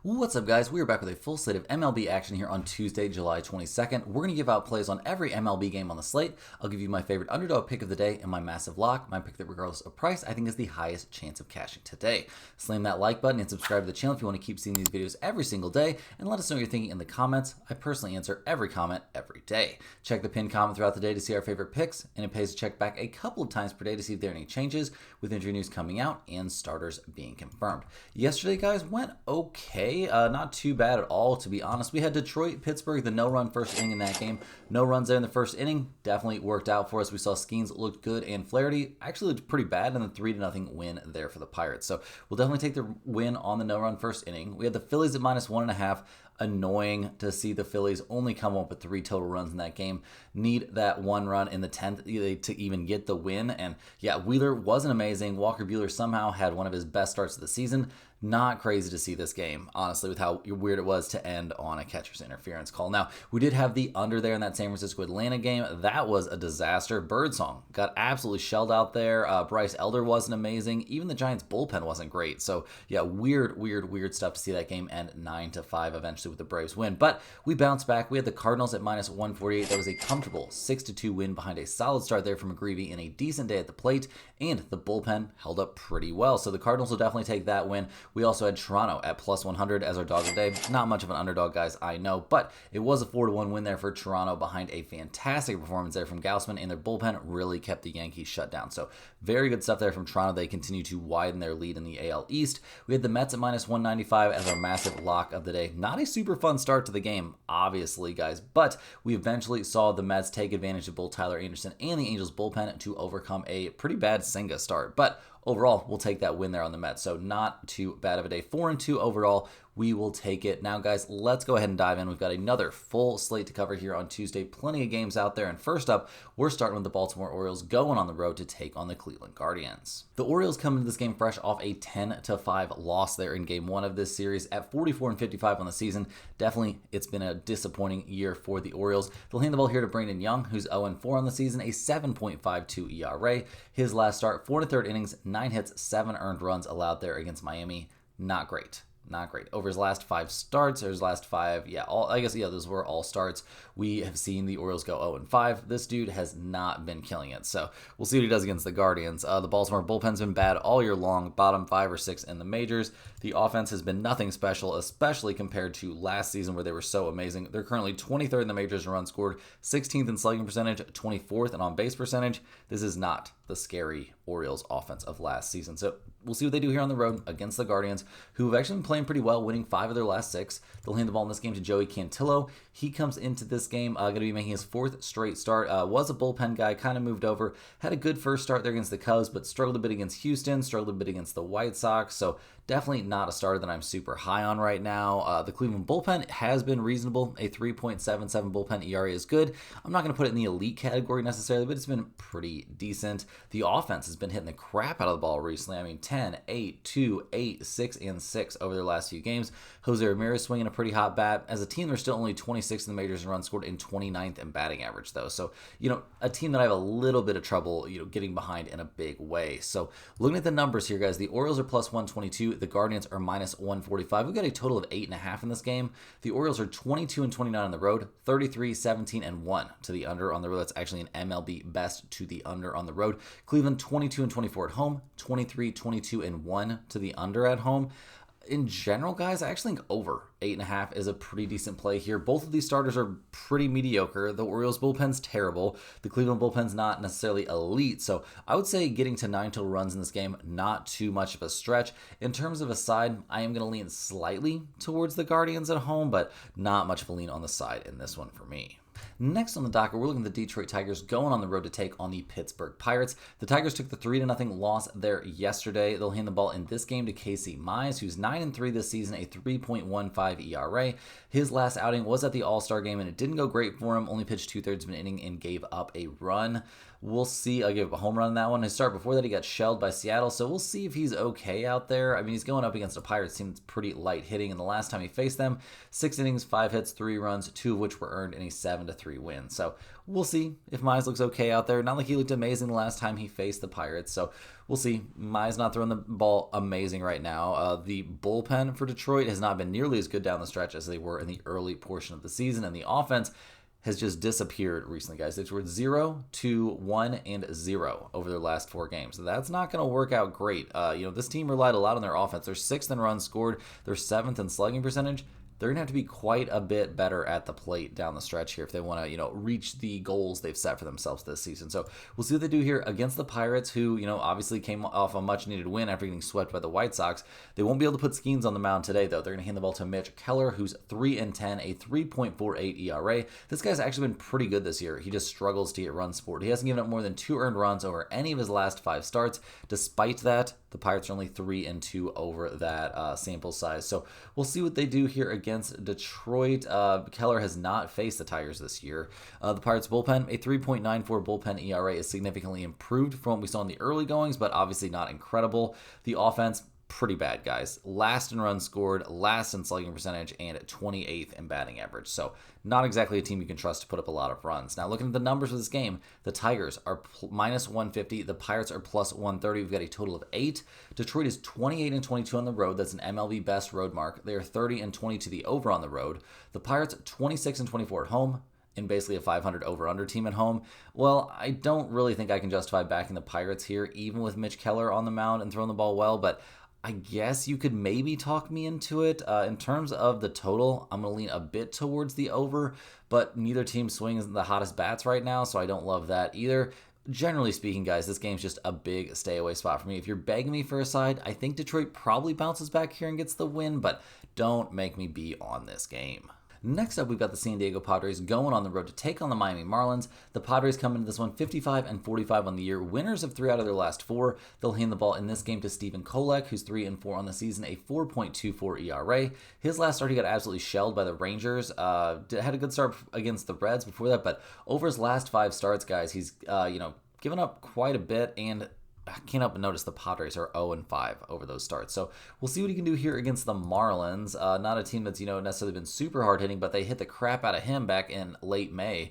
What's up, guys? We are back with a full slate of MLB action here on Tuesday, July 22nd. We're going to give out plays on every MLB game on the slate. I'll give you my favorite underdog pick of the day and my massive lock, my pick that regardless of price, I think is the highest chance of cashing today. Slam that like button and subscribe to the channel if you want to keep seeing these videos every single day, and let us know what you're thinking in the comments. I personally answer every comment every day. Check the pinned comment throughout the day to see our favorite picks, and it pays to check back a couple of times per day to see if there are any changes with injury news coming out and starters being confirmed. Yesterday, guys, went okay. Not too bad at all, to be honest. We had Detroit, Pittsburgh, the no-run first inning in that game. No runs there in the first inning. Definitely worked out for us. We saw Skeens looked good, and Flaherty actually looked pretty bad in the 3-0 win there for the Pirates. So we'll definitely take the win on the no-run first inning. We had the Phillies at -1.5. Annoying to see the Phillies only come up with 3 total runs in that game. Need that 1 run in the 10th to even get the win. And yeah, Wheeler wasn't amazing. Walker Buehler somehow had one of his best starts of the season. Not crazy to see this game, honestly, with how weird it was to end on a catcher's interference call. Now, we did have the under there in that San Francisco-Atlanta game. That was a disaster. Birdsong got absolutely shelled out there. Bryce Elder wasn't amazing. Even the Giants' bullpen wasn't great. So, yeah, weird stuff to see that game end 9-5 eventually with the Braves win. But we bounced back. We had the Cardinals at -148. That was a comfortable 6-2 win behind a solid start there from McGreevy and a decent day at the plate. And the bullpen held up pretty well. So the Cardinals will definitely take that win. We also had Toronto at +100 as our dog of the day. Not much of an underdog, guys, I know, but it was a 4-1 win there for Toronto behind a fantastic performance there from Gausman, and their bullpen really kept the Yankees shut down. So very good stuff there from Toronto. They continue to widen their lead in the AL East. We had the Mets at -195 as our massive lock of the day. Not a super fun start to the game, obviously, guys, but we eventually saw the Mets take advantage of both Tyler Anderson and the Angels bullpen to overcome a pretty bad Senga start. But overall, we'll take that win there on the Mets. So not too bad of a day. 4-2 overall. We will take it. Now, guys, let's go ahead and dive in. We've got another full slate to cover here on Tuesday. Plenty of games out there. And first up, we're starting with the Baltimore Orioles going on the road to take on the Cleveland Guardians. The Orioles come into this game fresh off a 10-5 loss there in game 1 of this series at 44-55 on the season. Definitely, it's been a disappointing year for the Orioles. They'll hand the ball here to Brandon Young, who's 0-4 on the season, a 7.52 ERA. His last start, 4 1/3 innings, 9 hits, 7 earned runs allowed there against Miami. Not great. Not great. Over his last 5 starts, or his last 5, those were all starts. We have seen the Orioles go 0-5. This dude has not been killing it. So we'll see what he does against the Guardians. The Baltimore bullpen's been bad all year long, bottom 5 or 6 in the majors. The offense has been nothing special, especially compared to last season where they were so amazing. They're currently 23rd in the majors in runs scored, 16th in slugging percentage, 24th in on-base percentage. This is not the scary Orioles offense of last season. So we'll see what they do here on the road against the Guardians, who have actually been playing pretty well, winning 5 of their last 6. They'll hand the ball in this game to Joey Cantillo. He comes into this game going to be making his 4th straight start. Was a bullpen guy, kind of moved over. Had a good first start there against the Cubs, but struggled a bit against Houston, struggled a bit against the White Sox. So definitely not a starter that I'm super high on right now. The Cleveland bullpen has been reasonable. A 3.77 bullpen ERA is good. I'm not going to put it in the elite category necessarily, but it's been pretty decent. The offense has been hitting the crap out of the ball recently. I mean, 10, 8, 2, 8, 6, and 6 over their last few games. Jose Ramirez swinging a pretty hot bat. As a team, they're still only 26th in the majors in runs scored and 29th in batting average, though. So, a team that I have a little bit of trouble, getting behind in a big way. So, looking at the numbers here, guys, the Orioles are +122. The Guardians are -145. We've got a total of 8.5 in this game. The Orioles are 22-29 on the road, 33-17-1 to the under on the road. That's actually an MLB best to the under on the road. Cleveland 22-24 at home, 23-22-1 to the under at home. In general, guys, I actually think over 8.5 is a pretty decent play here. Both of these starters are pretty mediocre. The Orioles bullpen's terrible. The Cleveland bullpen's not necessarily elite. So I would say getting to 9 total runs in this game, not too much of a stretch. In terms of a side, I am going to lean slightly towards the Guardians at home, but not much of a lean on the side in this one for me. Next on the docket, we're looking at the Detroit Tigers going on the road to take on the Pittsburgh Pirates. The Tigers took the 3-0 loss there yesterday. They'll hand the ball in this game to Casey Mize, who's 9-3 this season, a 3.15 ERA. His last outing was at the All-Star game, and it didn't go great for him. Only pitched 2/3 of an inning and gave up a run. We'll see. I'll give up a home run on that one. His start before that, he got shelled by Seattle, so we'll see if he's okay out there. I mean, he's going up against a Pirates team that's pretty light hitting, and the last time he faced them, 6 innings, 5 hits, 3 runs, 2 of which were earned in a 7 1-3 win. So we'll see if Mize looks okay out there. Not like he looked amazing the last time he faced the Pirates. So we'll see. Mize not throwing the ball amazing right now. The bullpen for Detroit has not been nearly as good down the stretch as they were in the early portion of the season. And the offense has just disappeared recently, guys. They've scored 0, 2, 1, and 0 over their last 4 games. So that's not going to work out great. This team relied a lot on their offense. They're 6th in runs scored. They're 7th in slugging percentage. They're going to have to be quite a bit better at the plate down the stretch here if they want to, reach the goals they've set for themselves this season. So we'll see what they do here against the Pirates, who, obviously came off a much-needed win after getting swept by the White Sox. They won't be able to put Skeens on the mound today, though. They're going to hand the ball to Mitch Keller, who's 3-10, a 3.48 ERA. This guy's actually been pretty good this year. He just struggles to get runs scored. He hasn't given up more than 2 earned runs over any of his last 5 starts. Despite that, the Pirates are only 3-2 over that sample size. So we'll see what they do here against Detroit. Keller has not faced the Tigers this year. The Pirates bullpen, a 3.94 bullpen ERA, is significantly improved from what we saw in the early goings, but obviously not incredible. The offense, pretty bad, guys. Last in runs scored, last in slugging percentage, and 28th in batting average. So not exactly a team you can trust to put up a lot of runs. Now, looking at the numbers of this game, the Tigers are minus 150. The Pirates are plus 130. We've got a total of 8. Detroit is 28-22 on the road. That's an MLB best road mark. They are 30-20 to the over on the road. The Pirates 26-24 at home, in basically a 500 over-under team at home. Well, I don't really think I can justify backing the Pirates here, even with Mitch Keller on the mound and throwing the ball well, but I guess you could maybe talk me into it. In terms of the total, I'm going to lean a bit towards the over, but neither team swings the hottest bats right now, so I don't love that either. Generally speaking, guys, this game's just a big stay-away spot for me. If you're begging me for a side, I think Detroit probably bounces back here and gets the win, but don't make me be on this game. Next up, we've got the San Diego Padres going on the road to take on the Miami Marlins. The Padres come into this one 55-45 on the year, winners of 3 out of their last 4. They'll hand the ball in this game to Stephen Kolek, who's 3-4 on the season, a 4.24 ERA. His last start, he got absolutely shelled by the Rangers. Had a good start against the Reds before that, but over his last 5 starts, guys, he's given up quite a bit, and I can't help but notice the Padres are 0-5 over those starts. So we'll see what he can do here against the Marlins. Not a team that's, necessarily been super hard hitting, but they hit the crap out of him back in late May.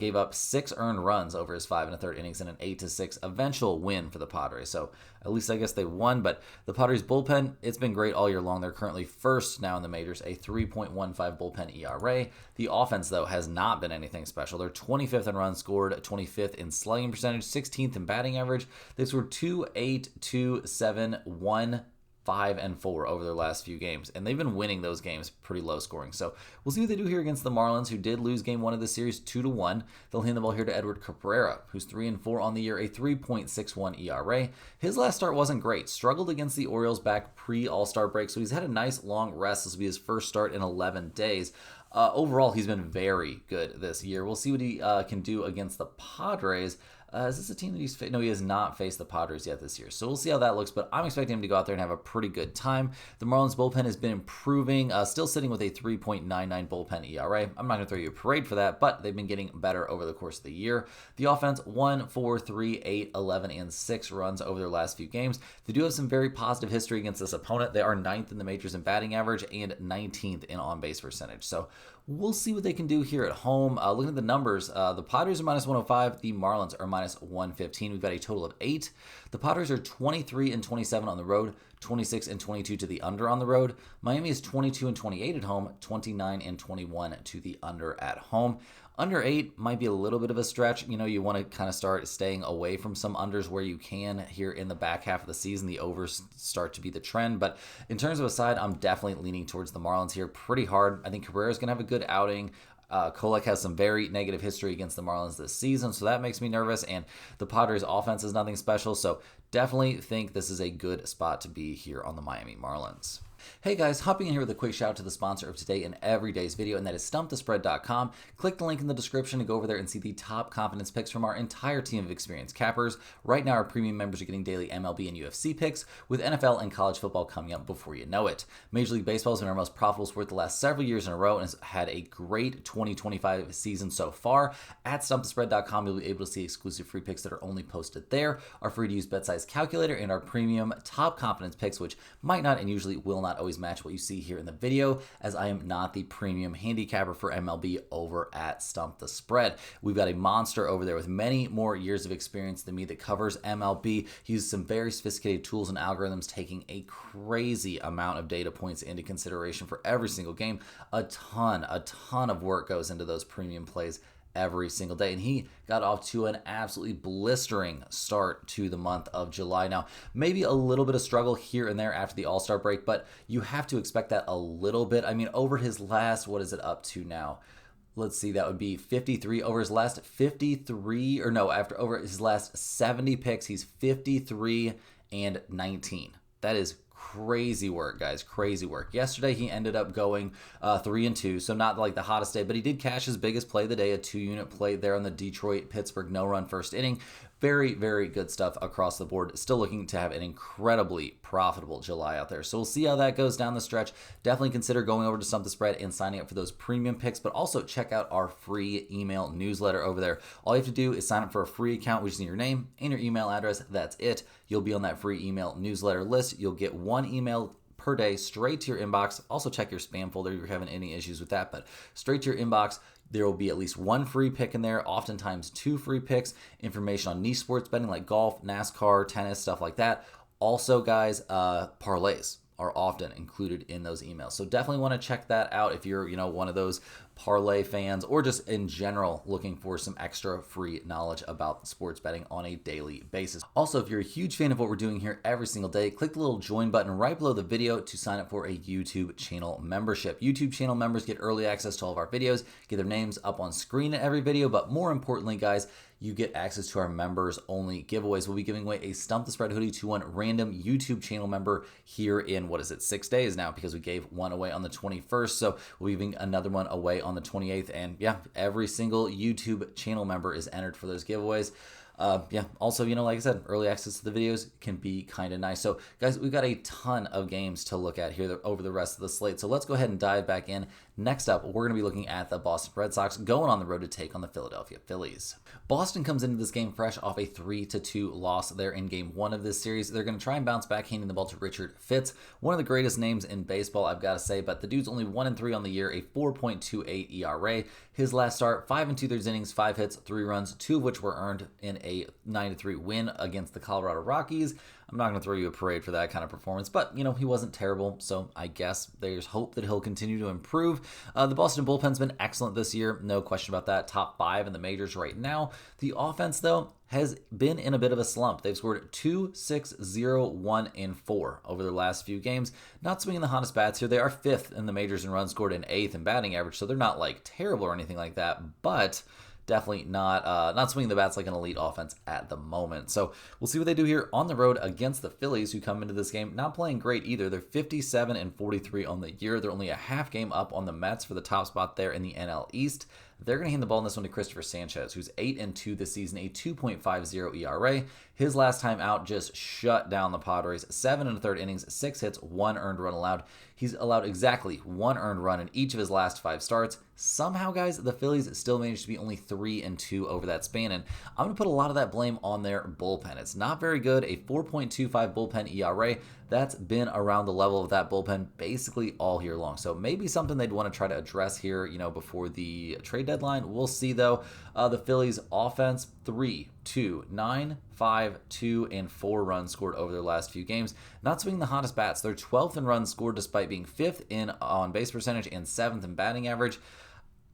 Gave up 6 earned runs over his 5 1/3 innings and an 8-6 eventual win for the Padres. So at least I guess they won, but the Padres bullpen, it's been great all year long. They're currently first now in the majors, a 3.15 bullpen ERA. The offense, though, has not been anything special. They're 25th in runs scored, 25th in slugging percentage, 16th in batting average. They scored 2, 8, 2, 7, 1, 5, and 4 over their last few games, and they've been winning those games pretty low scoring. So we'll see what they do here against the Marlins, who did lose game 1 of the series 2-1. They'll hand the ball here to Edward Cabrera, who's 3-4 on the year, a 3.61 ERA. His last start wasn't great, struggled against the Orioles back pre-All-Star break, so he's had a nice long rest. This will be his first start in 11 days. Overall, he's been very good this year. We'll see what he can do against the Padres. Is this a team that he's faced? No, he has not faced the Padres yet this year. So we'll see how that looks, but I'm expecting him to go out there and have a pretty good time. The Marlins bullpen has been improving, still sitting with a 3.99 bullpen ERA. I'm not going to throw you a parade for that, but they've been getting better over the course of the year. The offense, 1, 4, 3, 8, 11, and 6 runs over their last few games. They do have some very positive history against this opponent. They are 9th in the majors in batting average and 19th in on-base percentage. So we'll see what they can do here at home. Looking at the numbers, the Padres are minus 105. The Marlins are minus 115. We've got a total of 8. The Padres are 23-27 on the road, 26-22 to the under on the road. Miami is 22-28 at home, 29-21 to the under at home. Under 8 might be a little bit of a stretch. You want to kind of start staying away from some unders where you can here in the back half of the season. The overs start to be the trend. But in terms of a side, I'm definitely leaning towards the Marlins here pretty hard. I think Cabrera's going to have a good outing. Kolek has some very negative history against the Marlins this season, so that makes me nervous. And the Padres' offense is nothing special, so definitely think this is a good spot to be here on the Miami Marlins. Hey guys, hopping in here with a quick shout out to the sponsor of today and every day's video, and that is StumpTheSpread.com. Click the link in the description to go over there and see the top confidence picks from our entire team of experienced cappers. Right now, our premium members are getting daily MLB and UFC picks, with NFL and college football coming up before you know it. Major League Baseball has been our most profitable sport the last several years in a row and has had a great 2025 season so far. At StumpTheSpread.com, you'll be able to see exclusive free picks that are only posted there, our free-to-use bet size calculator, and our premium top confidence picks, which might not and usually will not not always match what you see here in the video, as I am not the premium handicapper for MLB over at Stump the Spread. We've got a monster over there with many more years of experience than me that covers MLB. He uses some very sophisticated tools and algorithms, taking a crazy amount of data points into consideration for every single game. A ton of work goes into those premium plays every single day, and he got off to an absolutely blistering start to the month of July. Now, maybe a little bit of struggle here and there after the All-Star break, but you have to expect that a little bit. I mean, over his last, what is it up to now? Let's see, that would be 53 over his last 53, or no, after over his last 70 picks, he's 53 and 19. That is crazy work, guys. Crazy work. Yesterday, he ended up going 3-2, so not like the hottest day, but he did cash his biggest play of the day, a 2-unit play there on the Detroit-Pittsburgh no-run first inning. Very, very good stuff across the board. Still looking to have an incredibly profitable July out there. So we'll see how that goes down the stretch. Definitely consider going over to Stump the Spread and signing up for those premium picks, but also check out our free email newsletter over there. All you have to do is sign up for a free account. We just need your name and your email address. That's it. You'll be on that free email newsletter list. You'll get one email per day straight to your inbox. Also check your spam folder if you're having any issues with that, but straight to your inbox. There will be at least one free pick in there, oftentimes 2 free picks, information on niche sports betting like golf, NASCAR, tennis, stuff like that. Also, guys, parlays are often included in those emails. So definitely want to check that out if you're, one of those parlay fans, or just in general looking for some extra free knowledge about sports betting on a daily basis. Also, if you're a huge fan of what we're doing here every single day, click the little join button right below the video to sign up for a YouTube channel membership. YouTube channel members get early access to all of our videos, get their names up on screen in every video, but more importantly, guys, you get access to our members only giveaways. We'll be giving away a Stump the Spread hoodie to one random YouTube channel member here in, 6 days now, because we gave one away on the 21st. So we'll be giving another one away on the 28th. And yeah, every single YouTube channel member is entered for those giveaways. Also, like I said, early access to the videos can be kind of nice. So guys, we've got a ton of games to look at here over the rest of the slate. So let's go ahead and dive back in. Next up, we're going to be looking at the Boston Red Sox going on the road to take on the Philadelphia Phillies. Boston comes into this game fresh off a 3-2 loss there in game 1 of this series. They're going to try and bounce back, handing the ball to Richard Fitz, one of the greatest names in baseball, I've got to say, but the dude's only 1-3 on the year, a 4.28 ERA. His last start, 5 2/3 innings, 5 hits, 3 runs, 2 of which were earned in a 9-3 win against the Colorado Rockies. I'm not going to throw you a parade for that kind of performance, but, he wasn't terrible, so I guess there's hope that he'll continue to improve. The Boston bullpen's been excellent this year, no question about that. Top 5 in the majors right now. The offense, though, has been in a bit of a slump. They've scored 2, 6, 0, 1, and 4 over their last few games. Not swinging the hottest bats here. They are 5th in the majors in runs scored and 8th in batting average, so they're not like terrible or anything like that, but definitely not swinging the bats like an elite offense at the moment. So we'll see what they do here on the road against the Phillies, who come into this game not playing great either. They're 57 and 43 on the year. They're only a half game up on the Mets for the top spot there in the NL East. They're going to hand the ball in this one to Christopher Sanchez, who's 8-2 this season, a 2.50 ERA. His last time out just shut down the Padres. 7 1/3 innings, 6 hits, 1 earned run allowed. He's allowed exactly 1 earned run in each of his last 5 starts. Somehow, guys, the Phillies still managed to be only 3-2 over that span, and I'm going to put a lot of that blame on their bullpen. It's not very good, a 4.25 bullpen ERA. That's been around the level of that bullpen basically all year long. So maybe something they'd want to try to address here, before the trade deadline. We'll see, though. The Phillies offense, 3, 2, 9, 5, 2, and 4 runs scored over their last few games. Not swinging the hottest bats. They're 12th in runs scored despite being 5th in on base percentage and 7th in batting average.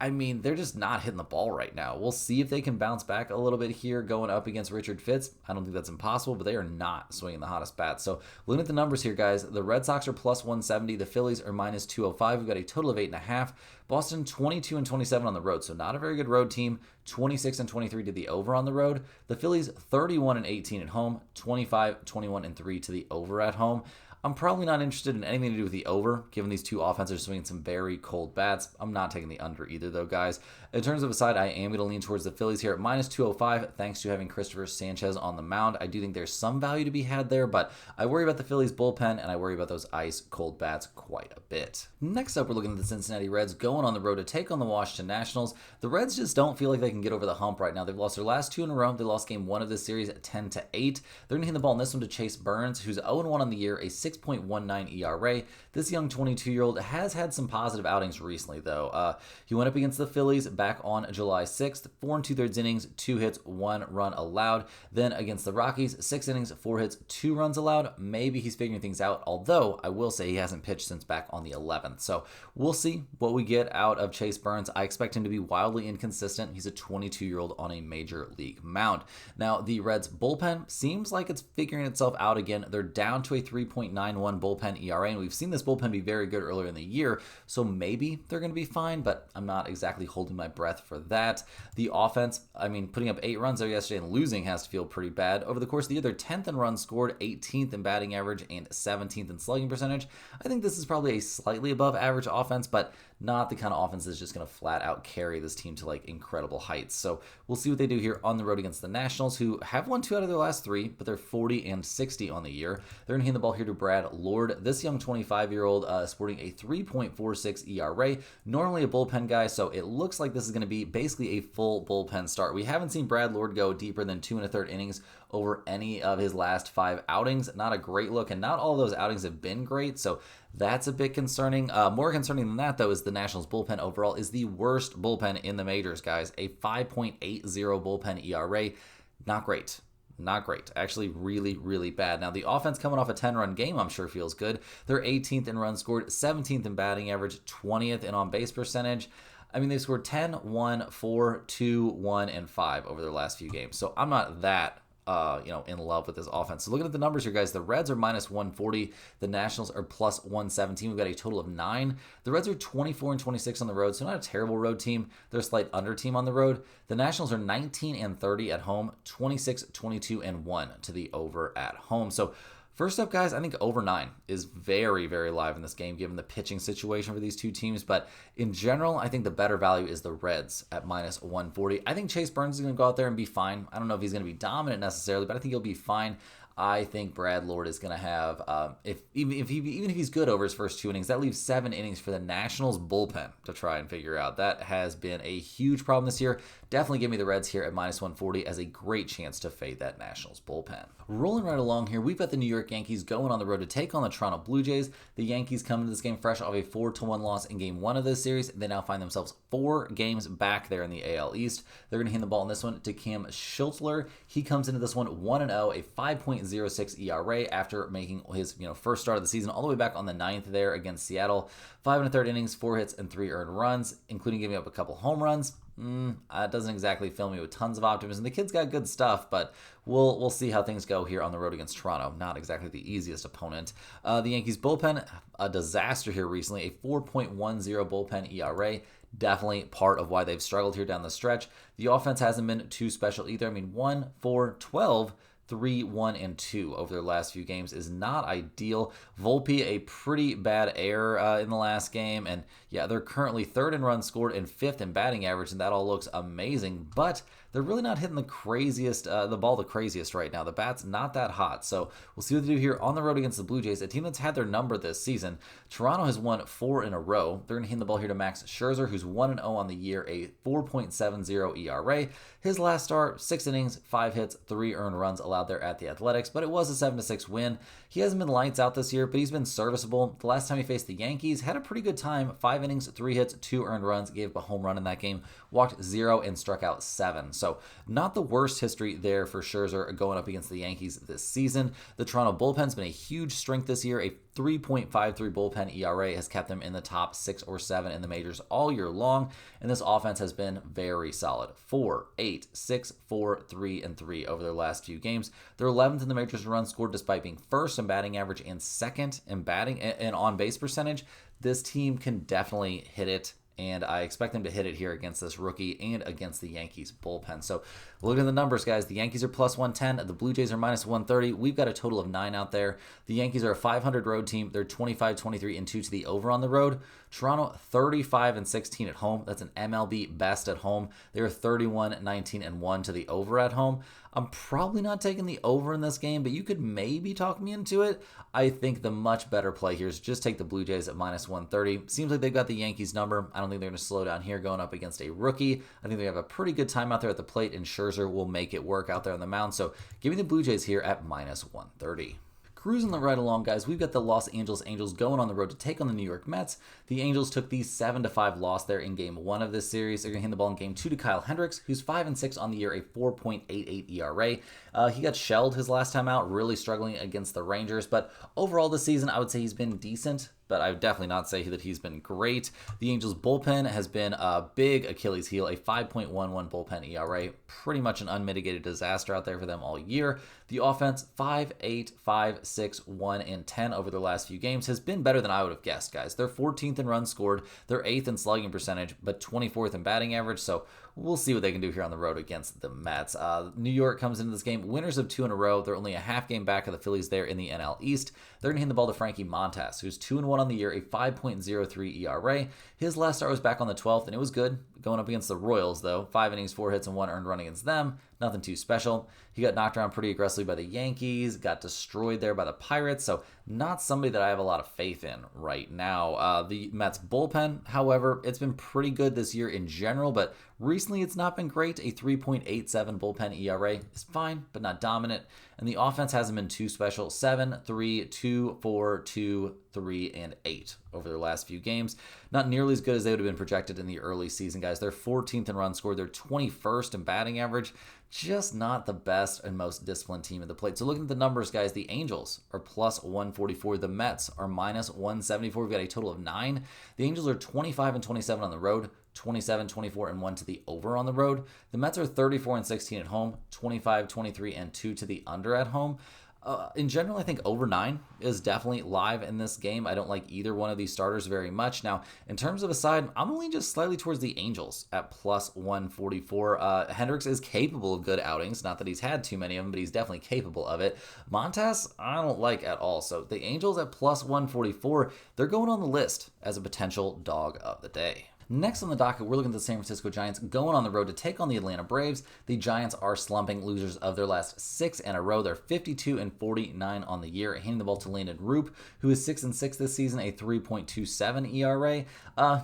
I mean, they're just not hitting the ball right now. We'll see if they can bounce back a little bit here going up against Richard Fitz. I don't think that's impossible, but they are not swinging the hottest bats. So looking at the numbers here, guys, the Red Sox are plus 170. The Phillies are minus 205. We've got a total of 8.5. Boston 22 and 27 on the road, so not a very good road team. 26 and 23 to the over on the road. The Phillies 31 and 18 at home. 25, 21 and 3 to the over at home. I'm probably not interested in anything to do with the over, given these two offenses are swinging some very cold bats. I'm not taking the under either, though, guys. In terms of a side, I am going to lean towards the Phillies here at minus 205, thanks to having Christopher Sanchez on the mound. I do think there's some value to be had there, but I worry about the Phillies bullpen, and I worry about those ice-cold bats quite a bit. Next up, we're looking at the Cincinnati Reds going on the road to take on the Washington Nationals. The Reds just don't feel like they can get over the hump right now. They've lost their last 2 in a row. They lost game 1 of this series at 10-8. They're going to hand the ball in this one to Chase Burns, who's 0-1 on the year, a 6.19 ERA. This young 22-year-old has had some positive outings recently, though. He went up against the Phillies back on July 6th, 4 2/3 innings, 2 hits, 1 run allowed. Then against the Rockies, 6 innings, 4 hits, 2 runs allowed. Maybe he's figuring things out, although I will say he hasn't pitched since back on the 11th. So we'll see what we get out of Chase Burns. I expect him to be wildly inconsistent. He's a 22-year-old on a major league mound. Now, the Reds bullpen seems like it's figuring itself out again. They're down to a 3.91 bullpen ERA, and we've seen this bullpen be very good earlier in the year, so maybe they're going to be fine, but I'm not exactly holding my breath for that. The offense, I mean, putting up 8 runs there yesterday and losing has to feel pretty bad. Over the course of the year, they're 10th in runs scored, 18th in batting average, and 17th in slugging percentage. I think this is probably a slightly above average offense, but not the kind of offense that's just going to flat out carry this team to like incredible heights. So we'll see what they do here on the road against the Nationals, who have won 2 out of their last 3, but they're 40 and 60 on the year. They're going to hand the ball here to Brad Lord. This young 25-year-old sporting a 3.46 ERA, normally a bullpen guy, so it looks like this is going to be basically a full bullpen start. We haven't seen Brad Lord go deeper than 2 1/3 innings over any of his last 5 outings. Not a great look, and not all those outings have been great, so that's a bit concerning. More concerning than that, though, is the Nationals bullpen overall is the worst bullpen in the majors, guys. A 5.80 bullpen ERA. Not great. Not great. Actually, really, really bad. Now, the offense coming off a 10-run game, I'm sure feels good. They're 18th in runs scored, 17th in batting average, 20th in on-base percentage. I mean, they've scored 10, 1, 4, 2, 1, and 5 over their last few games. So I'm not that in love with this offense. So looking at the numbers here, guys, the Reds are minus 140. The Nationals are plus 117. We've got a total of 9. The Reds are 24 and 26 on the road, so not a terrible road team. They're a slight under team on the road. The Nationals are 19 and 30 at home, 26, 22, and 1 to the over at home. So first up, guys, I think over 9 is very, very live in this game, given the pitching situation for these two teams. But in general, I think the better value is the Reds at minus 140. I think Chase Burns is going to go out there and be fine. I don't know if he's going to be dominant necessarily, but I think he'll be fine. I think Brad Lord is going to have, even if he's good over his first 2 innings, that leaves 7 innings for the Nationals bullpen to try and figure out. That has been a huge problem this year. Definitely give me the Reds here at minus 140 as a great chance to fade that Nationals bullpen. Rolling right along here, we've got the New York Yankees going on the road to take on the Toronto Blue Jays. The Yankees come into this game fresh off a 4-1 loss in Game 1 of this series. They now find themselves 4 games back there in the AL East. They're going to hand the ball in this one to Cam Schiltler. He comes into this one 1-0, a 5.06 ERA after making his first start of the season all the way back on the 9th there against Seattle. 5 1/3 innings, 4 hits, and 3 earned runs, including giving up a couple home runs. It doesn't exactly fill me with tons of optimism. The kid's got good stuff, but we'll see how things go here on the road against Toronto. Not exactly the easiest opponent. The Yankees bullpen, a disaster here recently, a 4.10 bullpen ERA. Definitely part of why they've struggled here down the stretch. The offense hasn't been too special either. I mean, 1, 4, 12. 3, 1, and 2 over their last few games is not ideal. Volpe, a pretty bad error in the last game. And yeah, they're currently 3rd in runs scored and 5th in batting average, and that all looks amazing. But they're really not hitting the ball the craziest right now. The bat's not that hot. So we'll see what they do here on the road against the Blue Jays, a team that's had their number this season. Toronto has won 4 in a row. They're going to hand the ball here to Max Scherzer, who's 1-0 on the year, a 4.70 ERA. His last start, 6 innings, 5 hits, 3 earned runs allowed there at the Athletics, but it was a 7-6 win. He hasn't been lights out this year, but he's been serviceable. The last time he faced the Yankees, had a pretty good time. 5 innings, 3 hits, 2 earned runs, gave up a home run in that game, walked 0 and struck out 7. So not the worst history there for Scherzer going up against the Yankees this season. The Toronto bullpen's been a huge strength this year. A 3.53 bullpen ERA has kept them in the top 6 or 7 in the majors all year long, and this offense has been very solid. 4, 8, 6, 4, 3, and 3 over their last few games. They're 11th in the majors in runs scored, despite being 1st in batting average and 2nd in batting and on base percentage. This team can definitely hit it, and I expect them to hit it here against this rookie and against the Yankees bullpen. So look at the numbers, guys. The Yankees are plus 110. The Blue Jays are minus 130. We've got a total of 9 out there. The Yankees are a 500 road team. They're 25, 23, and 2 to the over on the road. Toronto, 35 and 16 at home. That's an MLB best at home. They're 31, 19, and 1 to the over at home. I'm probably not taking the over in this game, but you could maybe talk me into it. I think the much better play here is just take the Blue Jays at minus 130. Seems like they've got the Yankees number. I don't think they're going to slow down here going up against a rookie. I think they have a pretty good time out there at the plate, and Scherzer will make it work out there on the mound. So give me the Blue Jays here at minus 130. cruising right along, guys, we've got the Los Angeles Angels going on the road to take on the New York Mets. The Angels took the 7-5 loss there in Game 1 of this series. They're going to hand the ball in Game 2 to Kyle Hendricks, who's 5-6 on the year, a 4.88 ERA. He got shelled his last time out, really struggling against the Rangers, but overall this season, I would say he's been decent, but I would definitely not say that he's been great. The Angels bullpen has been a big Achilles heel, a 5.11 bullpen ERA, pretty much an unmitigated disaster out there for them all year. The offense, 5-8, 5-6, 1, and 10 over their last few games, has been better than I would have guessed, guys. They're 14th in runs scored, they're 8th in slugging percentage, but 24th in batting average, so we'll see what they can do here on the road against the Mets. New York comes into this game winners of 2 in a row. They're only a half game back of the Phillies there in the NL East. They're going to hand the ball to Frankie Montas, who's 2-1 on the year, a 5.03 ERA. His last start was back on the 12th, and it was good. Going up against the Royals, though. 5 innings, 4 hits, and 1 earned run against them. Nothing too special. He got knocked around pretty aggressively by the Yankees, got destroyed there by the Pirates, so not somebody that I have a lot of faith in right now. The Mets bullpen, however, it's been pretty good this year in general, but recently it's not been great. A 3.87 bullpen ERA is fine, but not dominant. And the offense hasn't been too special. 7, 3, 2, 4, 2, 3, and 8 over their last few games. Not nearly as good as they would have been projected in the early season, guys. They're 14th in runs scored. They're 21st in batting average. Just not the best and most disciplined team at the plate. So looking at the numbers, guys, the Angels are plus 144. The Mets are minus 174. We've got a total of 9. The Angels are 25 and 27 on the road, 27, 24, and 1 to the over on the road. The Mets are 34 and 16 at home, 25, 23, and 2 to the under at home. In general, I think over 9 is definitely live in this game. I don't like either one of these starters very much. Now, in terms of a side, I'm only just slightly towards the Angels at plus 144. Hendricks is capable of good outings. Not that he's had too many of them, but he's definitely capable of it. Montas, I don't like at all. So the Angels at plus 144, they're going on the list as a potential dog of the day. Next on the docket, we're looking at the San Francisco Giants going on the road to take on the Atlanta Braves. The Giants are slumping, losers of their last 6 in a row. They're 52 and 49 on the year, handing the ball to Landon Roop, who is 6-6 this season, a 3.27 ERA.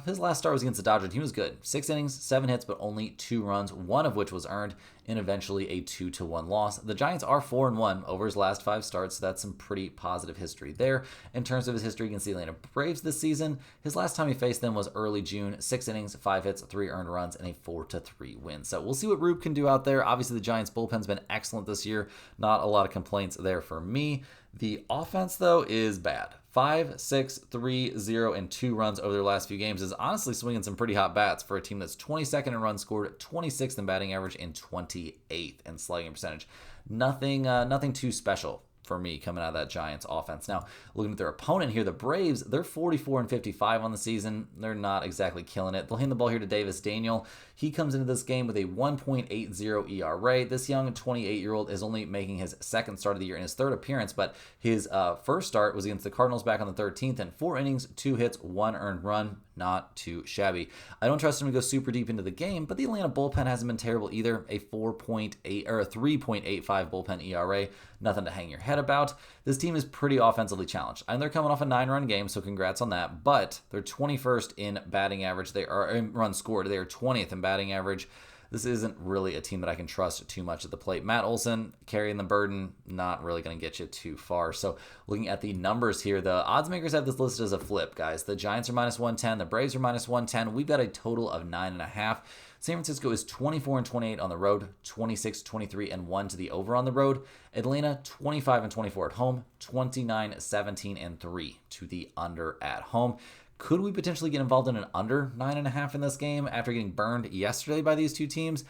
His last start was against the Dodgers. He was good. 6 innings, 7 hits, but only 2 runs, one of which was earned in eventually a 2-1 loss. The Giants are 4-1 over his last 5 starts, so that's some pretty positive history there. In terms of his history against the Atlanta Braves this season, his last time he faced them was early June, 6 innings, 5 hits, 3 earned runs, and a 4-3 win. So we'll see what Roop can do out there. Obviously, the Giants bullpen's been excellent this year. Not a lot of complaints there for me. The offense, though, is bad. 5, 6, 3, 0, and 2 runs over their last few games is honestly swinging some pretty hot bats for a team that's 22nd in runs scored, 26th in batting average, and 28th in slugging percentage. Nothing too special for me coming out of that Giants offense. Now, looking at their opponent here, the Braves, they're 44 and 55 on the season. They're not exactly killing it. They'll hand the ball here to Davis Daniel. He comes into this game with a 1.80 ERA. This young 28-year-old is only making his second start of the year in his third appearance, but his first start was against the Cardinals back on the 13th, and 4 innings, 2 hits, 1 earned run. Not too shabby. I don't trust him to go super deep into the game, but the Atlanta bullpen hasn't been terrible either. A 4.8 or a 3.85 bullpen ERA. Nothing to hang your head about. This team is pretty offensively challenged. And they're coming off a 9-run game, so congrats on that. But they're 21st in batting average. They are in runs scored. They are 20th in batting average. This isn't really a team that I can trust too much at the plate. Matt Olson carrying the burden, not really going to get you too far. So looking at the numbers here, the odds makers have this listed as a flip, guys. The Giants are minus 110. The Braves are minus 110. We've got a total of 9.5. San Francisco is 24 and 28 on the road, 26, 23, and 1 to the over on the road. Atlanta, 25 and 24 at home, 29, 17, and 3 to the under at home. Could we potentially get involved in an under 9.5 in this game after getting burned yesterday by these two teams?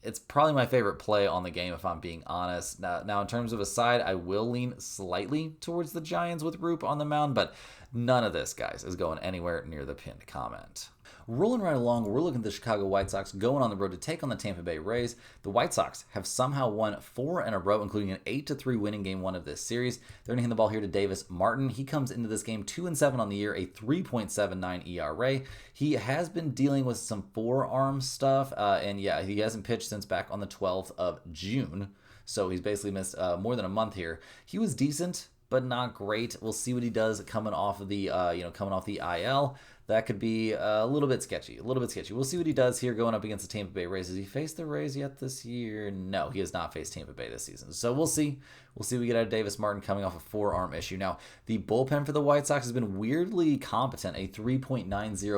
It's probably my favorite play on the game, if I'm being honest. Now, in terms of a side, I will lean slightly towards the Giants with Roop on the mound, but none of this, guys, is going anywhere near the pinned comment. Rolling right along, we're looking at the Chicago White Sox going on the road to take on the Tampa Bay Rays. The White Sox have somehow won 4 in a row, including an 8-3 win in Game 1 of this series. They're going to hand the ball here to Davis Martin. He comes into this game 2-7 on the year, a 3.79 ERA. He has been dealing with some forearm stuff, and yeah, he hasn't pitched since back on the 12th of June. So he's basically missed more than a month here. He was decent, but not great. We'll see what he does coming off of the IL. that could be a little bit sketchy. We'll see what he does here going up against the Tampa Bay Rays. Has he faced the Rays yet this year? No, he has not faced Tampa Bay this season. So we'll see. We'll see what we get out of Davis Martin coming off a forearm issue. Now, the bullpen for the White Sox has been weirdly competent, a 3.90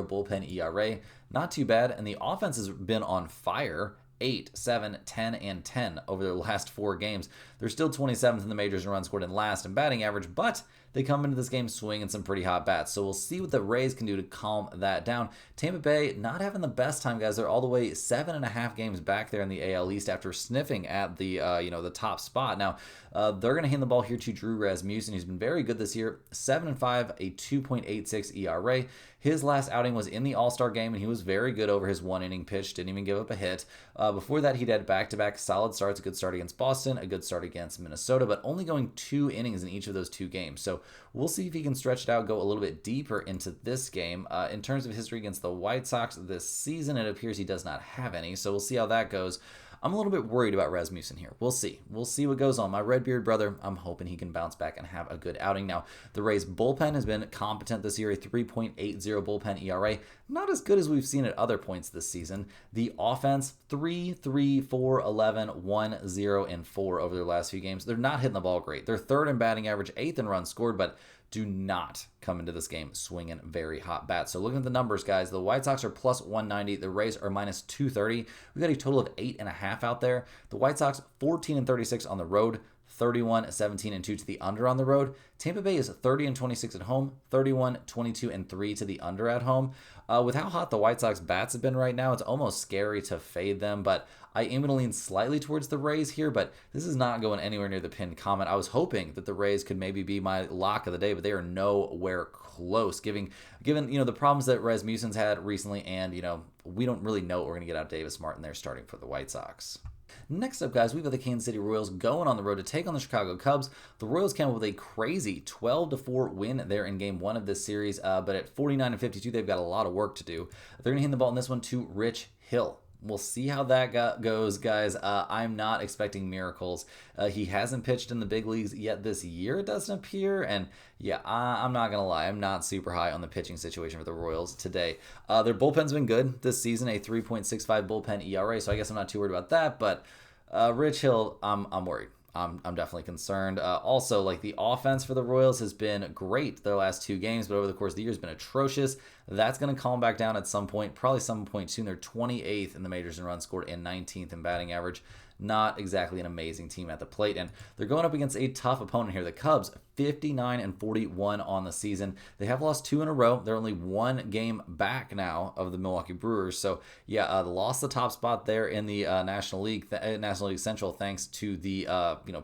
bullpen ERA. Not too bad, and the offense has been on fire. 8, 7, 10, and 10 over their last 4 games. They're still 27th in the majors in runs scored and last in batting average, but they come into this game swinging some pretty hot bats. So we'll see what the Rays can do to calm that down. Tampa Bay not having the best time, guys. They're all the way 7.5 games back there in the AL East after sniffing at the the top spot. Now they're going to hand the ball here to Drew Rasmussen, who's been very good this year. 7-5, a 2.86 ERA. His last outing was in the All-Star game, and he was very good over his 1-inning pitch. Didn't even give up a hit. Before that, he'd had back-to-back solid starts. A good start against Boston, a good start against Minnesota, but only going 2 innings in each of those 2 games. So we'll see if he can stretch it out, go a little bit deeper into this game. In terms of history against the White Sox this season, it appears he does not have any. So we'll see how that goes. I'm a little bit worried about Rasmussen here. We'll see. We'll see what goes on. My Redbeard brother, I'm hoping he can bounce back and have a good outing. Now, the Rays bullpen has been competent this year, a 3.80 bullpen ERA. Not as good as we've seen at other points this season. The offense, 3, 3, 4, 11, 1, 0, and 4 over their last few games. They're not hitting the ball great. They're 3rd in batting average, 8th in runs scored, but do not come into this game swinging very hot bats. So looking at the numbers, guys, the White Sox are plus 190. The Rays are minus 230. We've got a total of 8.5 out there. The White Sox 14-36 on the road, 31-17-2 to the under on the road. Tampa Bay is 30-26 at home, 31-22-3 to the under at home. With how hot the White Sox bats have been right now, it's almost scary to fade them, but I am going to lean slightly towards the Rays here, but this is not going anywhere near the pinned comment. I was hoping that the Rays could maybe be my lock of the day, but they are nowhere close, given the problems that Rasmussen's had recently, and we don't really know what we're going to get out of Davis Martin there starting for the White Sox. Next up, guys, we've got the Kansas City Royals going on the road to take on the Chicago Cubs. The Royals came up with a crazy 12-4 win there in Game 1 of this series, but at 49-52, they've got a lot of work to do. They're going to hand the ball in this one to Rich Hill. We'll see how that goes, guys. I'm not expecting miracles. He hasn't pitched in the big leagues yet this year, it doesn't appear. And yeah, I'm not going to lie. I'm not super high on the pitching situation for the Royals today. Their bullpen's been good this season, a 3.65 bullpen ERA, so I guess I'm not too worried about that. But Rich Hill, I'm worried. I'm definitely concerned. Also, like, the offense for the Royals has been great their last 2 games, but over the course of the year has been atrocious. That's going to calm back down at some point, probably some point soon. They're 28th in the majors in runs scored and 19th in batting average. Not exactly an amazing team at the plate, and they're going up against a tough opponent here. The Cubs, 59-41 on the season. They have lost 2 in a row. They're only 1 game back now of the Milwaukee Brewers. So yeah, they lost the top spot there in the National League Central, thanks to the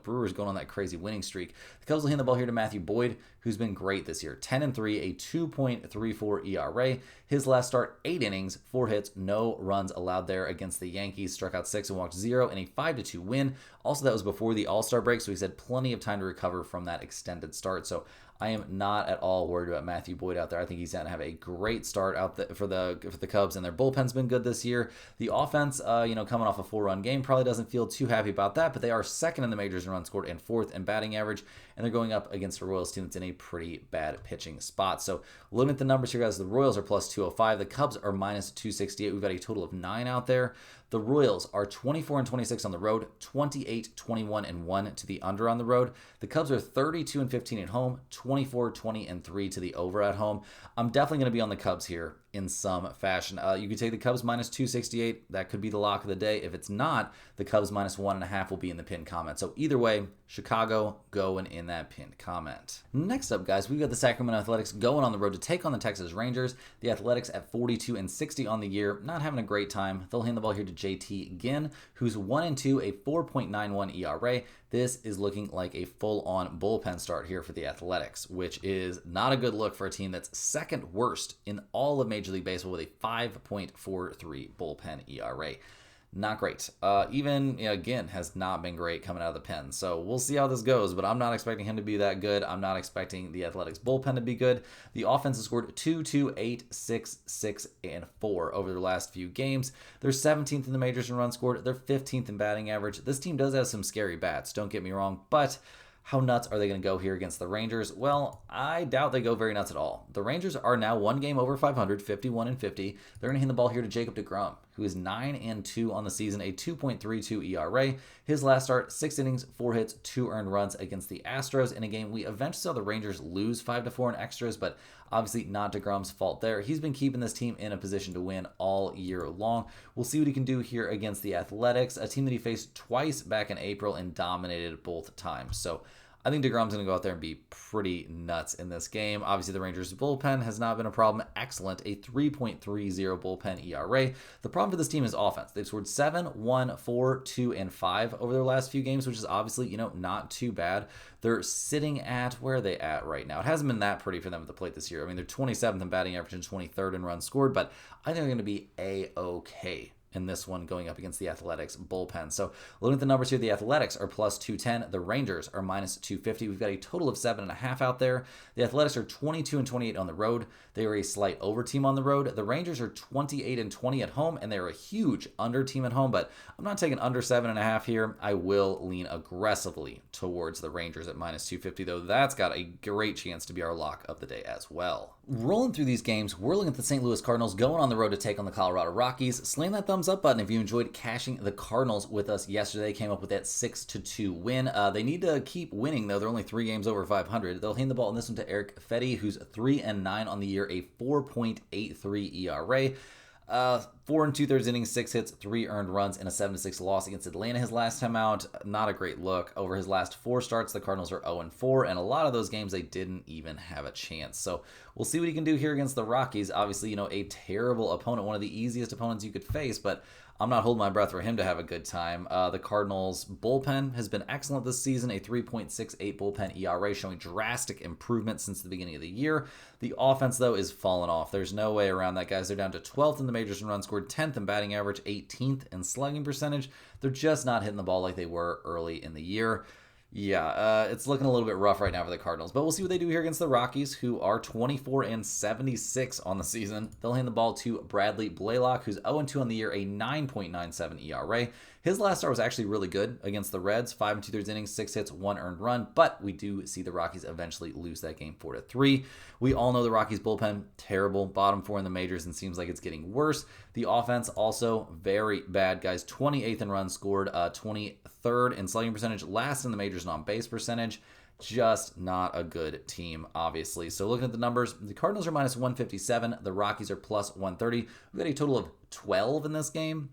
Brewers going on that crazy winning streak. The Cubs will hand the ball here to Matthew Boyd, who's been great this year. 10-3, a 2.34 ERA. His last start, 8 innings, 4 hits, no runs allowed there against the Yankees. Struck out 6 and walked 0 in a 5-2 win. Also, that was before the All-Star break, so he's had plenty of time to recover from that extended start. So I am not at all worried about Matthew Boyd out there. I think he's going to have a great start for the Cubs, and their bullpen's been good this year. The offense, coming off a 4-run game, probably doesn't feel too happy about that, but they are 2nd in the majors in runs scored and 4th in batting average, and they're going up against a Royals team that's in a pretty bad pitching spot. So looking at the numbers here, guys, the Royals are plus 205. The Cubs are minus 268. We've got a total of 9 out there. The Royals are 24-26 on the road, 28-21-1 to the under on the road. The Cubs are 32-15 at home, 24-20-3 to the over at home. I'm definitely going to be on the Cubs here in some fashion. You could take the Cubs minus 268. That could be the lock of the day. If it's not, the Cubs minus 1.5 will be in the pinned comment. So either way, Chicago going in that pinned comment. Next up, guys, we've got the Sacramento Athletics going on the road to take on the Texas Rangers. The Athletics at 42-60 on the year, not having a great time. They'll hand the ball here to JT Ginn, who's 1-2, a 4.91 ERA. This is looking like a full-on bullpen start here for the Athletics, which is not a good look for a team that's 2nd worst in all of Major League Baseball with a 5.43 bullpen ERA. Not great. Ginn has not been great coming out of the pen. So we'll see how this goes, but I'm not expecting him to be that good. I'm not expecting the Athletics bullpen to be good. The offense has scored 2, 8, 6, 6, and 4 over their last few games. They're 17th in the majors in runs scored. They're 15th in batting average. This team does have some scary bats, don't get me wrong, but How nuts are they going to go here against the Rangers? Well, I doubt they go very nuts at all. The Rangers are now one game over 500, 51-50. They're going to hand the ball here to Jacob deGrom, who is 9-2 on the season, a 2.32 ERA. His last start, 6 innings, 4 hits, 2 earned runs against the Astros in a game we eventually saw the Rangers lose 5-4 in extras, but obviously not deGrom's fault there. He's been keeping this team in a position to win all year long. We'll see what he can do here against the Athletics, a team that he faced twice back in April and dominated both times. So I think deGrom's going to go out there and be pretty nuts in this game. Obviously, the Rangers' bullpen has not been a problem. Excellent, a 3.30 bullpen ERA. The problem for this team is offense. They've scored 7, 1, 4, 2, and 5 over their last few games, which is obviously, not too bad. They're sitting at, where are they at right now? It hasn't been that pretty for them at the plate this year. I mean, they're 27th in batting average and 23rd in runs scored, but I think they're going to be A-okay in this one going up against the Athletics bullpen. So looking at the numbers here, the Athletics are plus 210. The Rangers are minus 250. We've got a total of 7.5 out there. The Athletics are 22-28 on the road. They are a slight over team on the road. The Rangers are 28-20 at home, and they're a huge under team at home, but I'm not taking under 7.5 here. I will lean aggressively towards the Rangers at minus 250, though that's got a great chance to be our lock of the day as well. Rolling through these games, we're looking at the St. Louis Cardinals going on the road to take on the Colorado Rockies. Slam that thumbs up button if you enjoyed cashing the Cardinals with us yesterday. Came up with that 6-2 win. They need to keep winning, though. They're only 3 games over 500. They'll hand the ball in this one to Eric Fetty, who's 3-9 on the year, a 4.83 ERA. 4 2/3 innings, 6 hits, 3 earned runs, and a 7-6 loss against Atlanta his last time out. Not a great look. Over his last 4 starts, the Cardinals are 0-4, and a lot of those games they didn't even have a chance. So we'll see what he can do here against the Rockies. Obviously, a terrible opponent, one of the easiest opponents you could face, but I'm not holding my breath for him to have a good time. The Cardinals' bullpen has been excellent this season, a 3.68 bullpen ERA, showing drastic improvement since the beginning of the year. The offense, though, is falling off. There's no way around that, guys. They're down to 12th in the majors in runs scored, 10th in batting average, 18th in slugging percentage. They're just not hitting the ball like they were early in the year. Yeah, it's looking a little bit rough right now for the Cardinals, but we'll see what they do here against the Rockies, who are 24-76 on the season. They'll hand the ball to Bradley Blaylock, who's 0-2 on the year, a 9.97 ERA. His last start was actually really good against the Reds, 5 2/3 innings, 6 hits, 1 earned run, but we do see the Rockies eventually lose that game 4-3. We all know the Rockies bullpen, terrible, bottom 4 in the majors, and seems like it's getting worse. The offense also very bad, guys. 28th in runs scored, 23rd in slugging percentage, last in the majors in on-base percentage. Just not a good team, obviously. So looking at the numbers, the Cardinals are minus 157. The Rockies are plus 130. We've got a total of 12 in this game.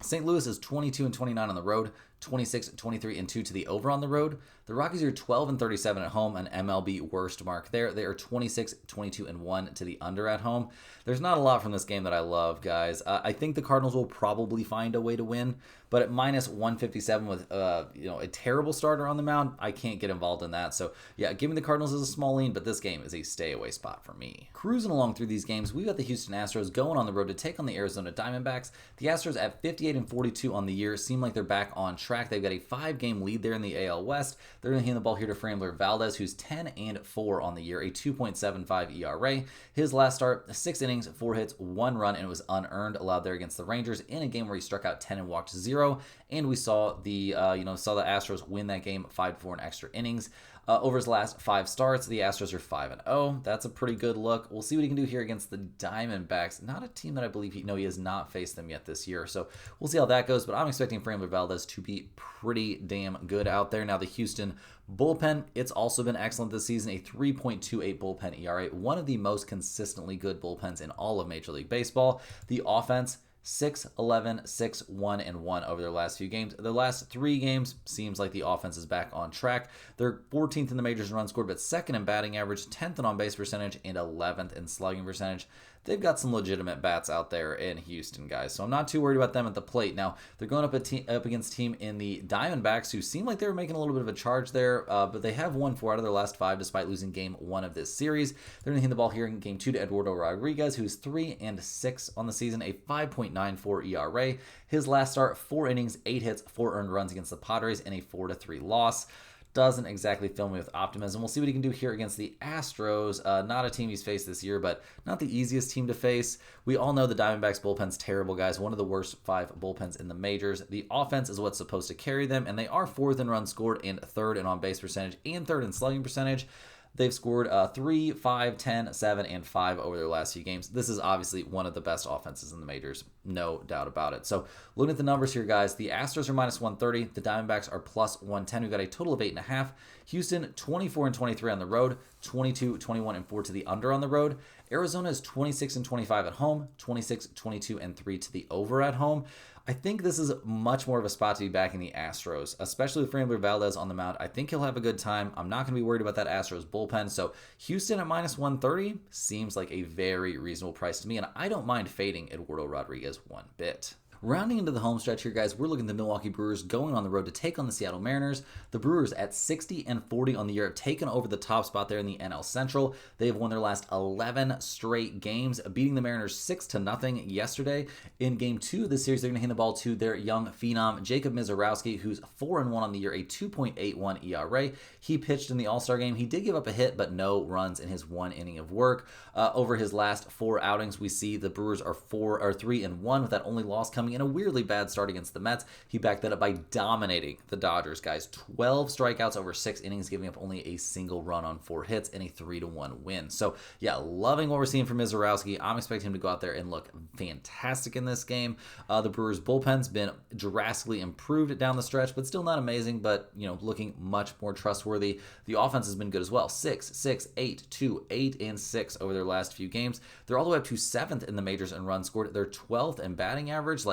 St. Louis is 22-29 on the road, 26-23-2 to the over on the road. The Rockies are 12-37 at home, an MLB worst mark there. They are 26-22-1 to the under at home. There's not a lot from this game that I love, guys. I think the Cardinals will probably find a way to win, but at minus 157 with a terrible starter on the mound, I can't get involved in that. So yeah, give me the Cardinals as a small lean, but this game is a stay away spot for me. Cruising along through these games, we've got the Houston Astros going on the road to take on the Arizona Diamondbacks. The Astros at 58-42 on the year seem like they're back on track. They've got a 5-game lead there in the AL West. They're going to hand the ball here to Framber Valdez, who's 10-4 on the year, a 2.75 ERA. His last start, 6 innings, 4 hits, 1 run, and it was unearned, allowed there against the Rangers in a game where he struck out 10 and walked 0. And we saw the Astros win that game 5-4 in extra innings. Over his last 5 starts, the Astros are 5-0. That's a pretty good look. We'll see what he can do here against the Diamondbacks. Not a team that I believe he has not faced them yet this year. So we'll see how that goes. But I'm expecting Framber Valdez to be pretty damn good out there. Now the Houston bullpen, it's also been excellent this season. A 3.28 bullpen ERA. One of the most consistently good bullpens in all of Major League Baseball. The offense, 6-11, 6-1-1 over their last few games. Their last 3 games seems like the offense is back on track. They're 14th in the majors in runs scored, but 2nd in batting average, 10th in on-base percentage, and 11th in slugging percentage. They've got some legitimate bats out there in Houston, guys, so I'm not too worried about them at the plate. Now, they're going up against a team in the Diamondbacks who seem like they were making a little bit of a charge there, but they have won 4 out of their last 5 despite losing game 1 of this series. They're going to hand the ball here in game 2 to Eduardo Rodriguez, who's 3-6 on the season, a 5.94 ERA. His last start, 4 innings, 8 hits, 4 earned runs against the Padres in a 4-3 loss. doesn't exactly fill me with optimism. We'll see what he can do here against the Astros. Not a team he's faced this year, but not the easiest team to face. We all know the Diamondbacks bullpen's terrible, guys. One of the worst 5 bullpens in the majors. The offense is what's supposed to carry them, and they are 4th in runs scored and 3rd in on-base percentage and 3rd in slugging percentage. They've scored 3, 5, 10, 7, and 5 over their last few games. This is obviously one of the best offenses in the majors, no doubt about it. So looking at the numbers here, guys, the Astros are minus 130. The Diamondbacks are plus 110. We've got a total of 8.5. Houston, 24 and 23 on the road, 22, 21, and 4 to the under on the road. Arizona is 26 and 25 at home, 26, 22, and 3 to the over at home. I think this is much more of a spot to be backing the Astros, especially with Framber Valdez on the mound. I think he'll have a good time. I'm not going to be worried about that Astros bullpen. So Houston at minus 130 seems like a very reasonable price to me, and I don't mind fading Eduardo Rodriguez one bit. Rounding into the home stretch here, guys, we're looking at the Milwaukee Brewers going on the road to take on the Seattle Mariners. The Brewers at 60 and 40 on the year have taken over the top spot there in the NL Central. They have won their last 11 straight games, beating the Mariners 6-0 yesterday. In Game 2 of this series, they're going to hand the ball to their young phenom, Jacob Misiorowski, who's 4-1 on the year, a 2.81 ERA. He pitched in the All-Star game. He did give up a hit, but no runs in his 1 inning of work. Over his last 4 outings, we see the Brewers are 3-1 with that only loss coming in a weirdly bad start against the Mets. He backed that up by dominating the Dodgers, guys. 12 strikeouts over 6 innings, giving up only a single run on 4 hits and a 3-1 win. So, yeah, loving what we're seeing from Misiorowski. I'm expecting him to go out there and look fantastic in this game. The Brewers' bullpen's been drastically improved down the stretch, but still not amazing, but, looking much more trustworthy. The offense has been good as well. 6, 6, 8, 2, 8, and 6 over their last few games. They're all the way up to 7th in the majors in runs scored. They're 12th in batting average.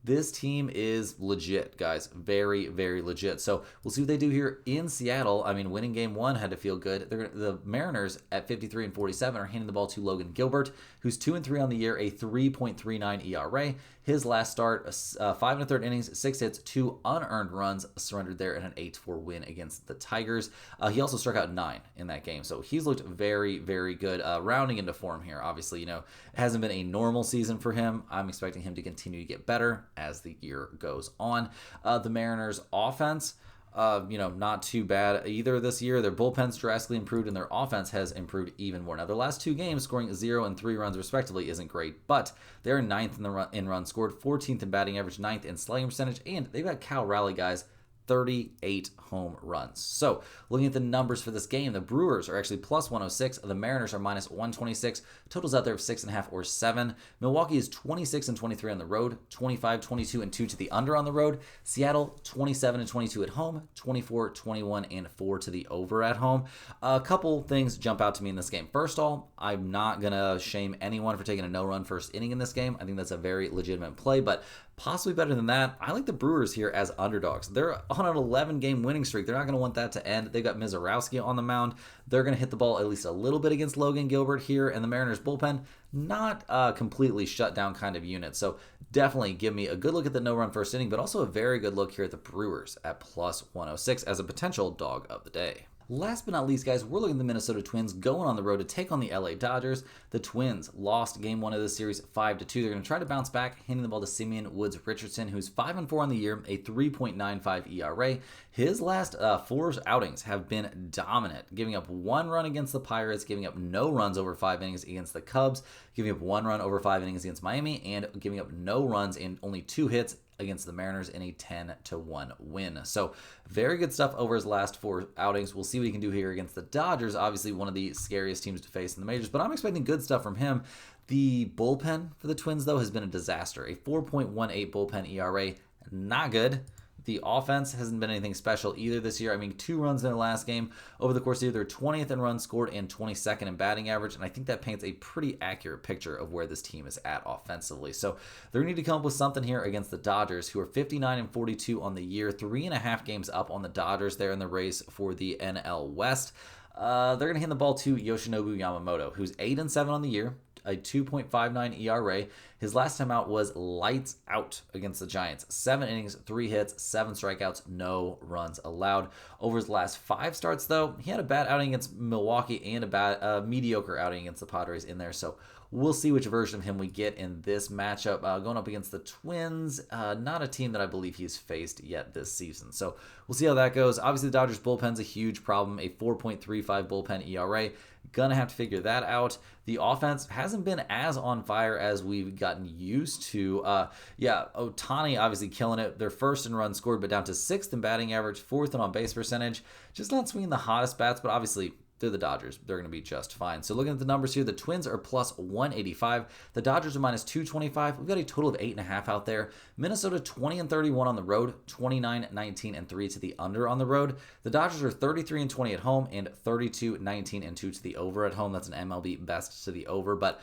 This team is legit, guys. Very, very legit. So we'll see what they do here in Seattle. I mean, winning Game 1 had to feel good. The Mariners at 53 and 47 are handing the ball to Logan Gilbert, who's 2 and 3 on the year, a 3.39 ERA. His last start, 5 1/3 innings, 6 hits, 2 unearned runs, surrendered there in an 8-4 win against the Tigers. He also struck out 9 in that game, so he's looked very, very good. Rounding into form here, obviously, it hasn't been a normal season for him. I'm expecting him to continue to get better as the year goes on. The Mariners' offense, not too bad either this year. Their bullpen's drastically improved, and their offense has improved even more. Now, their last 2 games, scoring 0 and 3 runs respectively, isn't great, but they're 9th in runs scored, 14th in batting average, 9th in slugging percentage, and they've got Cal Raleigh, guys, 38 home runs. So, looking at the numbers for this game, the Brewers are actually plus 106. The Mariners are minus 126. Totals out there of 6.5 or 7. Milwaukee is 26 and 23 on the road, 25, 22, and 2 to the under on the road. Seattle, 27 and 22 at home, 24, 21, and 4 to the over at home. A couple things jump out to me in this game. First of all, I'm not going to shame anyone for taking a no-run first inning in this game. I think that's a very legitimate play, but possibly better than that, I like the Brewers here as underdogs. They're on an 11-game winning streak. They're not going to want that to end. They've got Misiorowski on the mound. They're going to hit the ball at least a little bit against Logan Gilbert here, and the Mariners bullpen, not a completely shut down kind of unit. So definitely give me a good look at the no-run first inning, but also a very good look here at the Brewers at plus 106 as a potential dog of the day. Last but not least, guys, we're looking at the Minnesota Twins going on the road to take on the LA Dodgers. The Twins lost Game 1 of this series 5-2. They're going to try to bounce back, handing the ball to Simeon Woods Richardson, who's 5-4 on the year, a 3.95 ERA. His last 4 outings have been dominant, giving up 1 run against the Pirates, giving up no runs over 5 innings against the Cubs, giving up 1 run over 5 innings against Miami, and giving up no runs and only 2 hits against the Mariners in a 10-1 win. So very good stuff over his last 4 outings. We'll see what he can do here against the Dodgers, obviously one of the scariest teams to face in the majors, but I'm expecting good stuff from him. The bullpen for the Twins, though, has been a disaster. A 4.18 bullpen ERA, not good. The offense hasn't been anything special either this year. I mean, 2 runs in the last game. Over the course of the year, they're 20th in runs scored and 22nd in batting average, and I think that paints a pretty accurate picture of where this team is at offensively. So they're going to need to come up with something here against the Dodgers, who are 59 and 42 on the year, 3.5 games up on the Dodgers there in the race for the NL West. They're going to hand the ball to Yoshinobu Yamamoto, who's 8 and 7 on the year, a 2.59 ERA. His last time out was lights out against the Giants. 7 innings, 3 hits, 7 strikeouts, no runs allowed. Over his last 5 starts, though, he had a bad outing against Milwaukee and a mediocre outing against the Padres in there. So we'll see which version of him we get in this matchup. Going up against the Twins, not a team that I believe he's faced yet this season. So we'll see how that goes. Obviously, the Dodgers bullpen's a huge problem, a 4.35 bullpen ERA. Gonna have to figure that out. The offense hasn't been as on fire as we've gotten used to. Ohtani obviously killing it. They're first in runs scored, but down to 6th in batting average, 4th in on-base percentage. Just not swinging the hottest bats, but obviously they're the Dodgers. They're going to be just fine. So looking at the numbers here, the Twins are plus 185. The Dodgers are minus 225. We've got a total of 8.5 out there. Minnesota 20-31 on the road, 29-19-3 to the under on the road. The Dodgers are 33-20 at home and 32-19-2 to the over at home. That's an MLB best to the over, but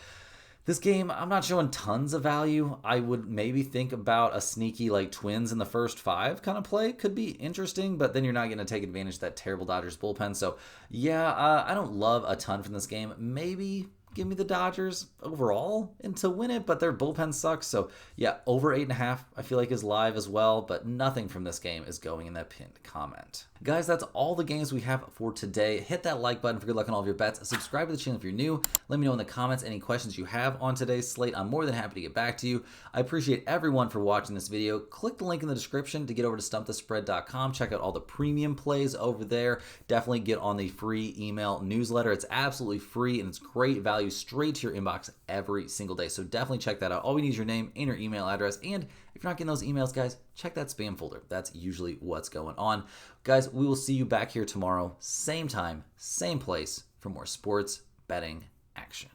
this game, I'm not showing tons of value. I would maybe think about a sneaky like Twins in the first 5 kind of play. Could be interesting, but then you're not going to take advantage of that terrible Dodgers bullpen. So, I don't love a ton from this game. Maybe give me the Dodgers overall and to win it, but their bullpen sucks. So, over 8.5 I feel like is live as well, but nothing from this game is going in that pinned comment. Guys, that's all the games we have for today. Hit that like button for good luck on all of your bets. Subscribe to the channel if you're new. Let me know in the comments any questions you have on today's slate. I'm more than happy to get back to you. I appreciate everyone for watching this video. Click the link in the description to get over to stumpthespread.com. Check out all the premium plays over there. Definitely get on the free email newsletter. It's absolutely free and it's great value straight to your inbox every single day. So definitely check that out. All we need is your name and your email address. And if you're not getting those emails, guys, check that spam folder. That's usually what's going on. Guys, we will see you back here tomorrow, same time, same place, for more sports betting action.